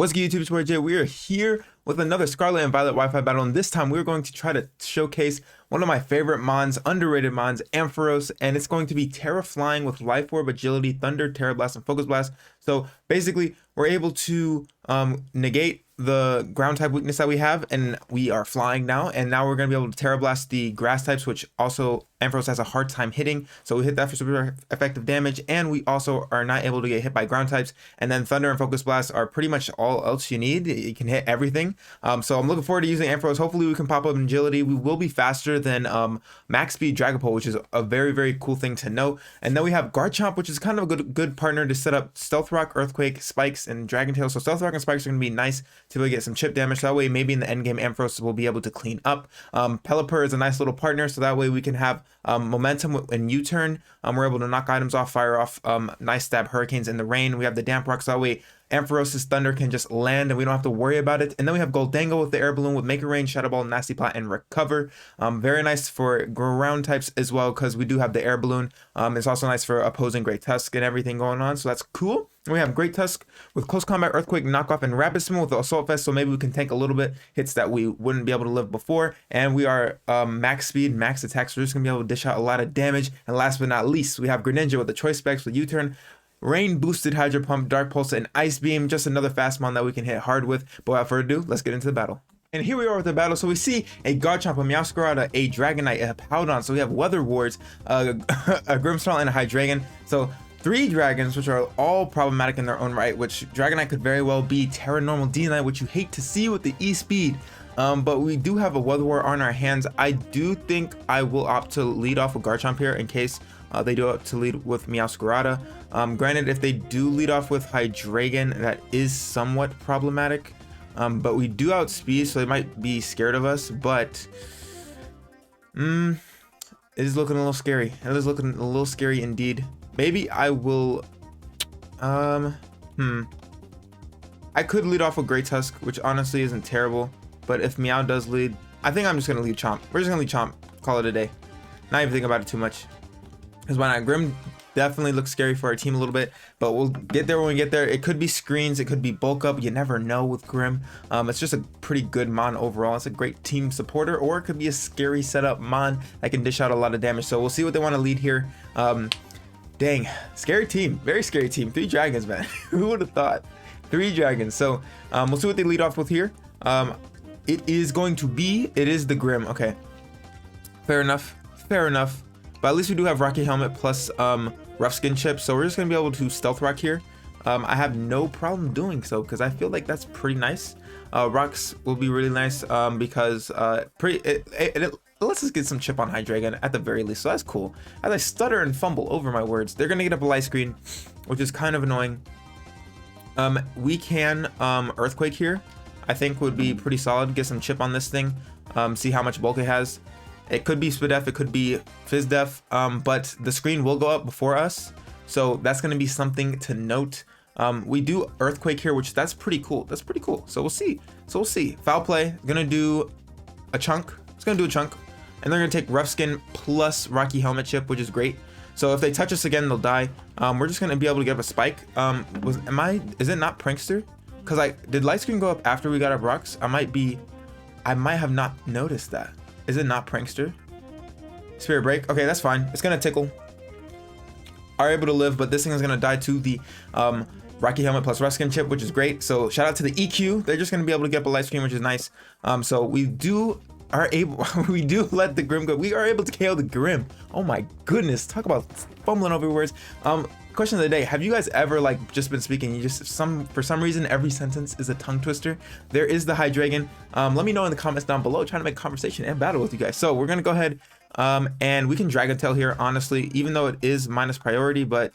What's good, YouTube? It's your Jay. We are here with another Scarlet and Violet Wi-Fi battle, and this time we're going to try to showcase one of my favorite mons, underrated mons, Ampharos, and it's going to be Terra Flying with Life Orb, Agility, Thunder, Terra Blast, and Focus Blast. So basically, we're able to negate the ground type weakness that we have, and we are flying now, and now we're going to be able to Terra Blast the grass types, which also Ampharos has a hard time hitting, so we hit that for super effective damage, and we also are not able to get hit by ground types. And then Thunder and Focus Blast are pretty much all else you need. You can hit everything. So I'm looking forward to using Ampharos. Hopefully we can pop up in agility. We will be faster than max speed Dragapult, which is a very cool thing to note. And then we have Garchomp, which is kind of a good partner to set up Stealth Rock, Earthquake, Spikes, and Dragon Tail. So Stealth Rock and Spikes are going to be nice to be able to get some chip damage. So that way maybe in the end game Ampharos will be able to clean up. Pelipper is a nice little partner, so that way we can have momentum and U-turn. We're able to knock items off, fire off nice stab hurricanes in the rain. We have the damp rock, so that way Ampharos' thunder can just land and we don't have to worry about it. And then we have Goldango with the air balloon with Make a Rain, Shadow Ball, Nasty Plot, and Recover. Very nice for ground types as well, because we do have the air balloon. It's also nice for opposing Great Tusk and everything going on, so that's cool. And we have Great Tusk with Close Combat, Earthquake, Knockoff, and Rapid Spin with the Assault Vest, so maybe we can tank a little bit hits that we wouldn't be able to live before. And we are max speed, max attack, so we're just going to be able to dish out a lot of damage. And last but not least, we have Greninja with the Choice Specs with U-turn, Rain boosted Hydro Pump, Dark Pulse, and Ice Beam. Just another fast mon that we can hit hard with. But without further ado, let's get into the battle. And here we are with the battle. So we see a Garchomp, a Meowscarada, a Dragonite, a Powdon. So we have Weather Wards, a Grimmsnarl, and a Hydreigon. So 3 dragons, which are all problematic in their own right, which Dragonite could very well be Terra Normal D9, which you hate to see with the E-Speed. But we do have a Weather Ward on our hands. I do think I will opt to lead off with Garchomp here in case they do opt to lead with Meowscarada. Granted, if they do lead off with Hydreigon, that is somewhat problematic. But we do outspeed, so they might be scared of us. But it is looking a little scary. It is looking a little scary indeed. Maybe I will. I could lead off with Great Tusk, which honestly isn't terrible. But if Meow does lead, I think I'm just gonna lead Chomp. We're just gonna lead Chomp. Call it a day. Not even think about it too much. Because why not? Grim definitely looks scary for our team a little bit, but we'll get there when we get there. It could be screens, it could be bulk up. You never know with Grim. It's just a pretty good mon overall. It's a great team supporter, or it could be a scary setup mon that can dish out a lot of damage. So we'll see what they want to lead here. Dang, scary team, very scary team. 3 dragons, man. Who would have thought? 3 dragons. So we'll see what they lead off with here. It is the Grim. Okay, fair enough. But at least we do have Rocky Helmet plus Rough Skin Chip, so we're just gonna be able to Stealth Rock here. I have no problem doing so because I feel like that's pretty nice. Rocks will be really nice because it lets us get some chip on Hydreigon at the very least, so that's cool. As I stutter and fumble over my words, they're gonna get up a light screen, which is kind of annoying. We can Earthquake here. I think would be pretty solid. Get some chip on this thing. See how much bulk it has. It could be Spidef, it could be Fizdef, but the screen will go up before us, so that's going to be something to note. We do Earthquake here, which that's pretty cool. So we'll see. Foul Play, gonna do a chunk. It's gonna do a chunk, and they're gonna take Rough Skin plus Rocky Helmet Chip, which is great. So if they touch us again, they'll die. We're just gonna be able to get up a Spike. Is it not Prankster? Because did Light Screen go up after we got up rocks? I might have not noticed that. Is it not Prankster? Spirit Break. Okay, that's fine. It's gonna tickle. Are able to live, but this thing is gonna die to the Rocky Helmet plus Rough Skin Chip, which is great. So shout out to the EQ. They're just gonna be able to get up a light screen, which is nice. So we do let the Grim go. We are able to KO the Grim. Oh my goodness! Talk about fumbling over words. Question of the day: have you guys ever just been speaking? You just for some reason every sentence is a tongue twister. There is the Hydreigon. Let me know in the comments down below. Trying to make conversation and battle with you guys. So we're gonna go ahead and we can Dragon Tail here. Honestly, even though it is minus priority, but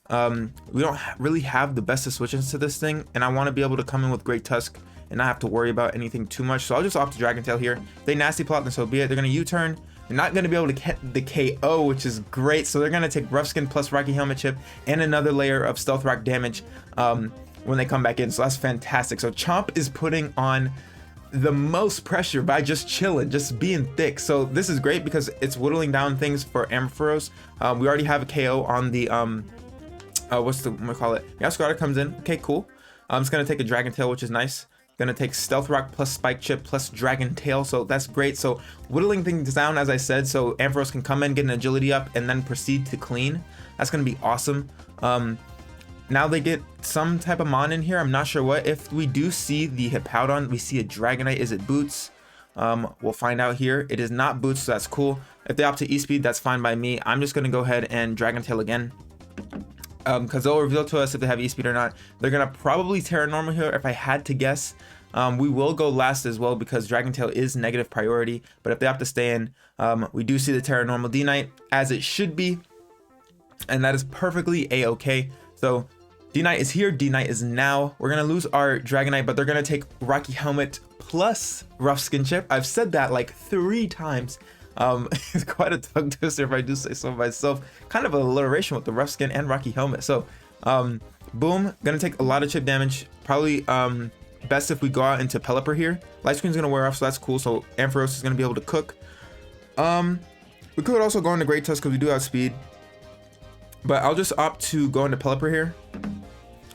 we don't really have the best of switches to this thing, and I want to be able to come in with Great Tusk and not have to worry about anything too much. So I'll just opt to Dragon Tail here. If they Nasty Plot, then so be it. They're gonna U-turn. They're not going to be able to get the KO, which is great. So they're going to take Rough Skin plus Rocky Helmet Chip and another layer of Stealth Rock damage when they come back in. So that's fantastic. So Chomp is putting on the most pressure by just chilling, just being thick. So this is great because it's whittling down things for Ampharos. We already have a KO on the what do we call it? Meowscarada comes in. Okay, cool. I'm just gonna take a Dragon Tail, which is nice. Gonna take Stealth Rock plus Spike Chip plus Dragon Tail, so that's great. So whittling things down, as I said, so Ampharos can come in, get an agility up, and then proceed to clean. That's gonna be awesome. Now they get some type of mon in here. I'm not sure what. If we do see the Hippowdon, we see a Dragonite. Is it Boots? We'll find out here. It is not Boots, so that's cool. If they opt to E-Speed, that's fine by me. I'm just gonna go ahead and Dragon Tail again. Because they'll reveal to us if they have E-Speed or not. They're gonna probably Terra Normal here if I had to guess. We will go last as well because Dragon Tail is negative priority, but if they opt to stay in, we do see the Terra Normal D-Knight as it should be, and that is perfectly a-okay. So D-Knight is here, D-Knight is now. We're gonna lose our Dragonite, but they're gonna take Rocky Helmet plus Rough Skin Chip. I've said that like 3 times. It's quite a tongue twister if I do say so myself. Kind of an alliteration with the Rough Skin and Rocky Helmet. So boom, gonna take a lot of chip damage. Probably best if we go out into Pelipper here. Light Screen's gonna wear off, so that's cool. So Ampharos is gonna be able to cook. We could also go into Great Tusk because we do have speed, but I'll just opt to go into Pelipper here,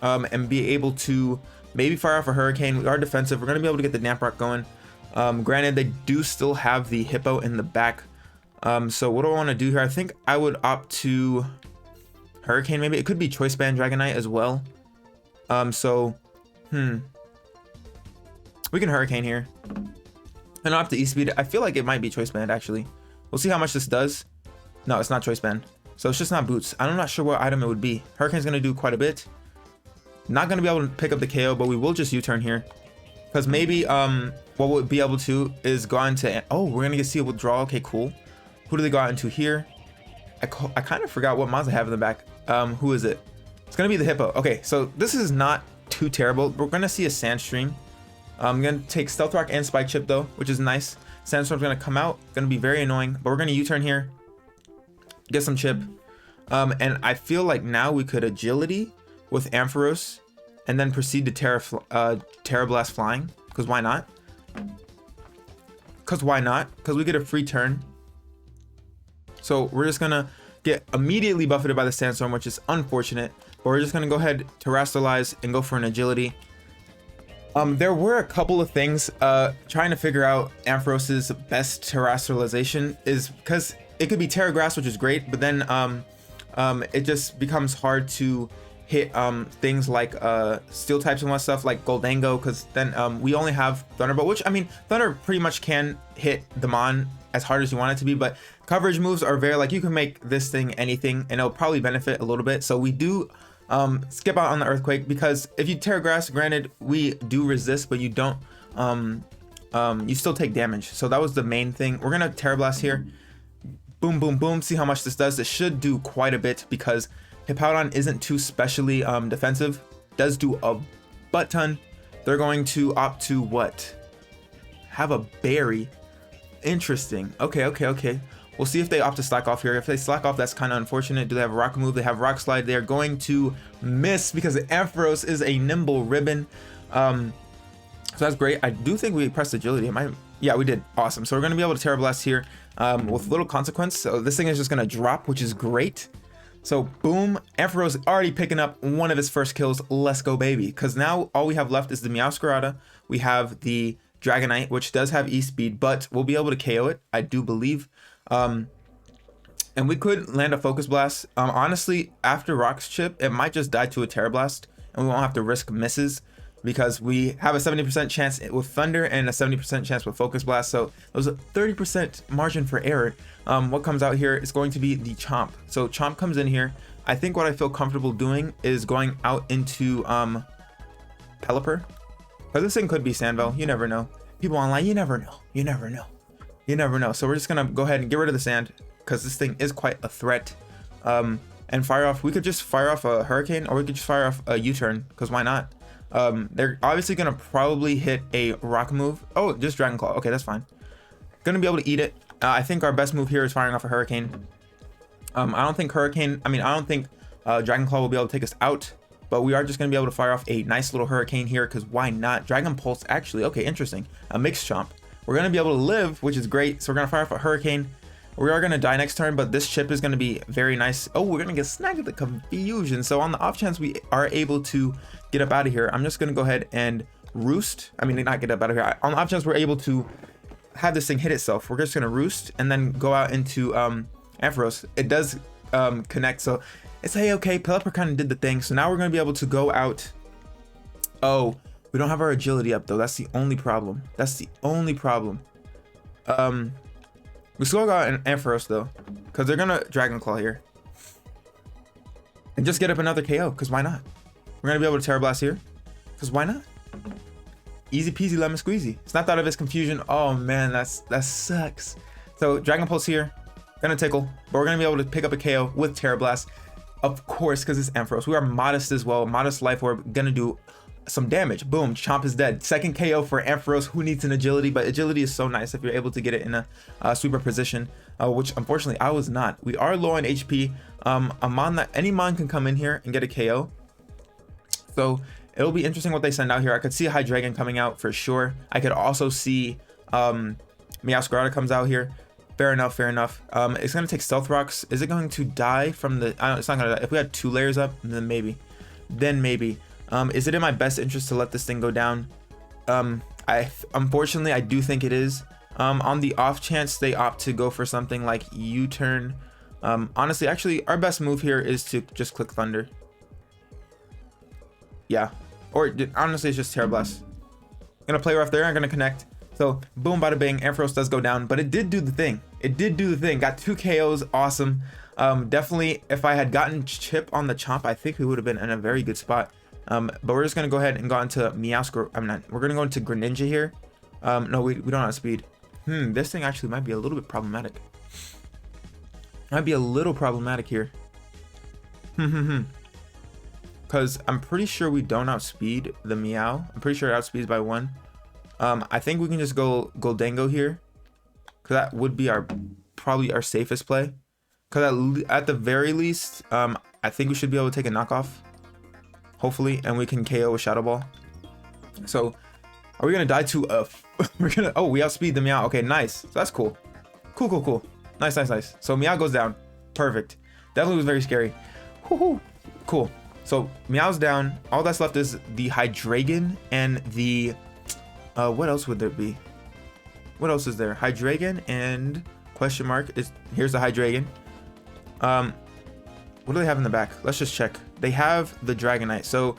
and be able to maybe fire off a Hurricane. We are defensive. We're gonna be able to get the Damp Rock going. Granted, they do still have the Hippo in the back. So what do I want to do here? I think I would opt to Hurricane. Maybe it could be Choice Band Dragonite as well. We can Hurricane here. And opt to E-Speed. I feel like it might be Choice Band actually. We'll see how much this does. No, it's not Choice Band. So it's just not Boots. I'm not sure what item it would be. Hurricane's gonna do quite a bit. Not gonna be able to pick up the KO, but we will just U-turn here. Because maybe what we'll be able to is go into, oh, we're gonna get see a withdrawal. Okay, cool. Who do they go out into here? I kind of forgot what mons I have in the back. Who is it? It's gonna be the Hippo. Okay, so this is not too terrible. We're gonna see a Sandstream. I'm gonna take Stealth Rock and Spike Chip though, which is nice. Sandstorm's gonna come out, gonna be very annoying, but we're gonna U-turn here, get some chip. And I feel like now we could Agility with Ampharos and then proceed to Terra Blast Flying, because why not? Because we get a free turn. So we're just gonna get immediately buffeted by the Sandstorm, which is unfortunate, but we're just gonna go ahead, Terrestrialize, and go for an Agility. There were a couple of things trying to figure out Ampharos's best terrestrialization is because it could be Terra Grass, which is great, but then it just becomes hard to hit things like steel types and what stuff like Goldango, because then we only have Thunderbolt, which I mean Thunder pretty much can hit the Mon as hard as you want it to be, but coverage moves are very like you can make this thing anything and it'll probably benefit a little bit. So we do skip out on the Earthquake because if you Terra Grass, granted we do resist, but you don't you still take damage. So that was the main thing. We're gonna Terra Blast here, boom boom boom, see how much this does. This should do quite a bit because Hippowdon isn't too specially defensive, does do a butt ton. They're going to opt to what? Have a berry. Interesting. Okay. We'll see if they opt to slack off here. If they slack off, that's kind of unfortunate. Do they have a rock move? They have rock slide. They are going to miss because Ampharos is a nimble ribbon. So that's great. I do think we pressed agility. Yeah, we did. Awesome. So we're going to be able to Terra Blast here with little consequence. So this thing is just going to drop, which is great. So boom, Ampharos already picking up one of his first kills. Let's go, baby. Because now all we have left is the Meowscarada. We have the Dragonite, which does have E-Speed, but we'll be able to KO it, I do believe. And we could land a Focus Blast. Honestly, after Rock's Chip, it might just die to a Terra Blast, and we won't have to risk misses because we have a 70% chance with Thunder and a 70% chance with Focus Blast. So there's a 30% margin for error. What comes out here is going to be the Chomp. So Chomp comes in here. I think what I feel comfortable doing is going out into Pelipper. Because this thing could be Sandbell. You never know. People online, you never know. So we're just going to go ahead and get rid of the sand because this thing is quite a threat. And fire off. We could just fire off a Hurricane, or we could just fire off a U-turn because why not? They're obviously going to probably hit a rock move. Oh, just Dragon Claw. Okay, that's fine. Going to be able to eat it. I think our best move here is firing off a Hurricane. I don't think Dragon Claw will be able to take us out, but we are just going to be able to fire off a nice little Hurricane here because why not? Dragon Pulse, actually. Okay, interesting. A Mixed Chomp. We're going to be able to live, which is great. So we're going to fire off a Hurricane. We are going to die next turn, but this chip is going to be very nice. Oh, we're going to get snagged with the confusion. So on the off chance we are able to get up out of here, I'm just going to go ahead and roost. I mean, not get up out of here. On the off chance we're able to have this thing hit itself, we're just going to roost and then go out into Ampharos. It does connect, so it's okay. Pelipper kind of did the thing. So now we're going to be able to go out. Oh, we don't have our agility up though. That's the only problem. That's the only problem. We still got an Ampharos though, because they're gonna Dragon Claw here and just get up another KO, because why not? We're gonna be able to Terra Blast here, because why not? Easy peasy lemon squeezy. Snapped out of his confusion. Oh man, that sucks. So Dragon Pulse here, gonna tickle, but we're gonna be able to pick up a KO with Terra Blast, of course, because it's Ampharos. We are modest as well. Modest Life Orb, gonna do some damage. Boom, Chomp is dead. Second KO for Ampharos, who needs an agility, but agility is so nice if you're able to get it in a sweeper position, which unfortunately I was not. We are low on HP. A mon that any mon can come in here and get a KO, so it'll be interesting what they send out here. I could see a Hydreigon coming out for sure. I could also see Meowscarada comes out here. Fair enough, fair enough. It's gonna take Stealth Rocks. Is it going to die from the, it's not gonna die. If we had 2 layers up, then maybe. Is it in my best interest to let this thing go down? Unfortunately, I do think it is. On the off chance they opt to go for something like U-turn, honestly, actually, our best move here is to just click Thunder. Yeah, or honestly, it's just Terra Blast. Gonna play rough there. I'm gonna connect. So boom, bada bing. Ampharos does go down, but it did do the thing. It did do the thing. Got 2 KOs. Awesome. Definitely, if I had gotten Chip on the Chomp, I think we would have been in a very good spot. But we're just gonna go ahead and go into Meowscarada. We're gonna go into Greninja here. No, we don't have speed. This thing actually might be a little bit problematic. Might be a little problematic here. Because I'm pretty sure we don't outspeed the Meow. I'm pretty sure it outspeeds by 1. I think we can just go Goldango here, because that would be probably our safest play. Because at the very least, I think we should be able to take a knockoff, hopefully, and we can KO with Shadow Ball. So are we gonna die to we outspeed the Meow. Okay, nice. So that's cool. Cool. Nice. So Meow goes down. Perfect. Definitely was very scary. Cool. So Meow's down. All that's left is the Hydreigon and the what else would there be? What else is there? Hydreigon and question mark is, here's the Hydreigon. What do they have in the back? Let's just check. They have the Dragonite, so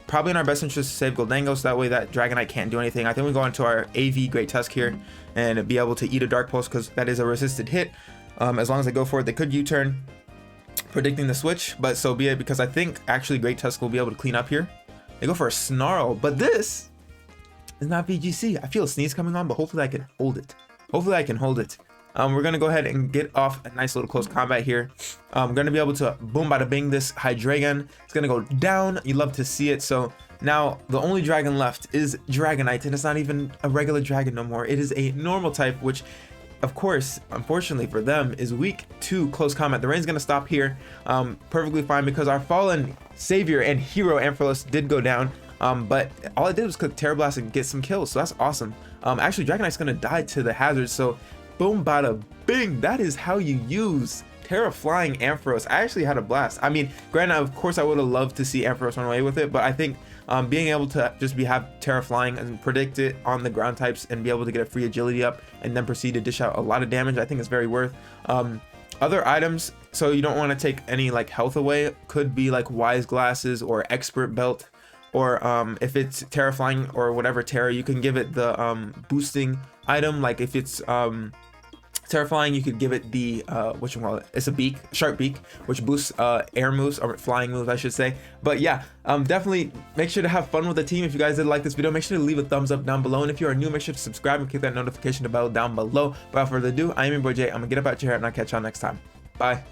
probably in our best interest to save Goldango, so that way that Dragonite can't do anything. I think we go into our AV Great Tusk here and be able to eat a Dark Pulse, because that is a resisted hit. As long as they go for it, they could U-turn, predicting the switch, but so be it, because I think actually Great Tusk will be able to clean up here. They go for a Snarl, but this is not VGC. I feel a sneeze coming on, but hopefully I can hold it. We're gonna go ahead and get off a nice little close combat here. I'm gonna be able to boom bada bing this Hydreigon. It's gonna go down. You love to see it. So now the only dragon left is Dragonite, and it's not even a regular dragon no more. It is a normal type, which of course, unfortunately for them, is weak to close combat. The rain's gonna stop here, perfectly fine, because our fallen savior and hero Ampharos did go down. But all I did was click Terra Blast and get some kills, so that's awesome. Actually, Dragonite's gonna die to the hazard, so boom bada bing. That is how you use Terra Flying Ampharos. I actually had a blast. I mean, granted, of course I would have loved to see Ampharos run away with it, but I think being able to just have Terra Flying and predict it on the ground types and be able to get a free agility up and then proceed to dish out a lot of damage, I think is very worth. Other items, so you don't want to take any like health away, could be like Wise Glasses or Expert Belt, or if it's Terra Flying or whatever Terra, you can give it the boosting item. Like if it's Terra Flying, you could give it the it's a beak, sharp beak, which boosts air moves, or flying moves I should say. But yeah, definitely make sure to have fun with the team. If you guys did like this video, make sure to leave a thumbs up down below, and if you are new, make sure to subscribe and click that notification bell down below. Without further ado, I am your boy Jay. I'm gonna get up out your hair, and I'll catch y'all next time. Bye.